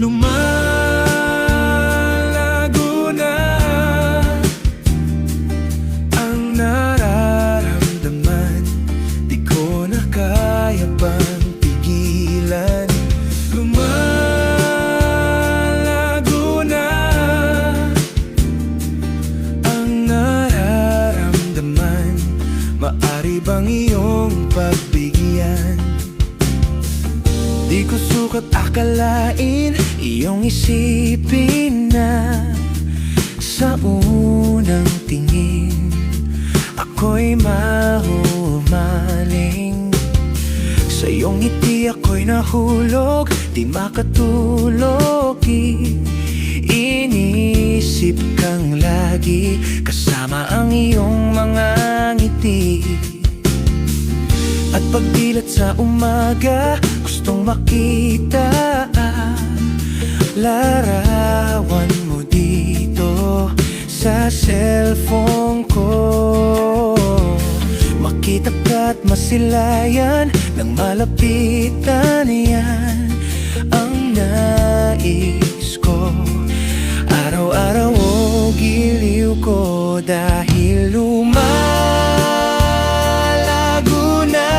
Lumalago na ang nararamdaman, di ko na kaya pang pigilan. Lumalago na ang nararamdaman, maari bang iyong pagbigyan? Di ko sukat akalain, iyong isipin na sa unang tingin ako'y mahumaling. Sa iyong ngiti ako'y nahulog, di makatulog. Inisip kang lagi, kasama ang iyong mga ngiti. At pagdilat sa umaga, gustong makita larawan mo dito sa cellphone ko. Makita ka't masilayan nang malapitan, yan ang nais ko. Araw-araw o giliw ko, dahil lumalago na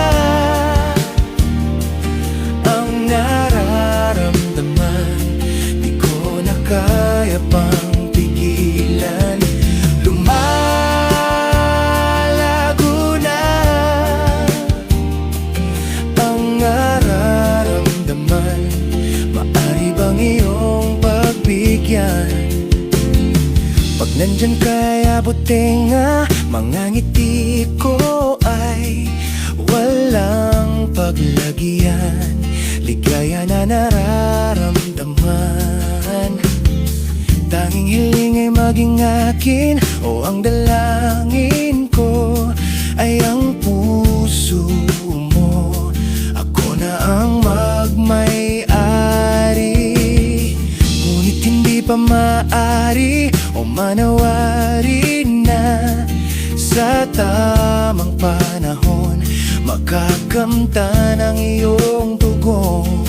ang nararamdaman, di ko na kaya pang pigilan. Lumalago na ang nararamdaman, maari bang iyong pagbigyan? Pag nandyan ka'y abutin nga, mga ngiti ko ay walang paglagyan. Ligaya na nararamdaman, tanging hiling ay maging akin, o ang dalangin ko ay ang puso mo. Ako na ang magmay-ari, ngunit hindi pa maaari o manawari na sa tamang panahon makakamtan ang iyong tugon.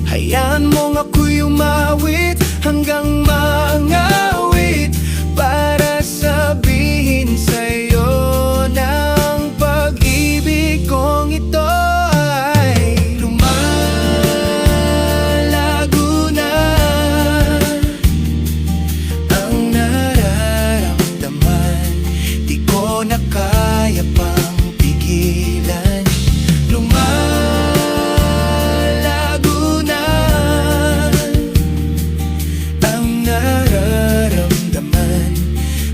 Hayaan mong ako'y umawit hanggang mangawit para sabihin sa'yo na ang pag-ibig kong ito ay lumalago na. Ang nararamdaman, di ko na kaya pang pigilan. Lumalago na ang nararamdaman,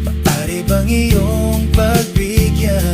maaari bang iyong pagbigyan?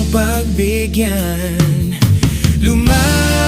Pagbigyan, lumalago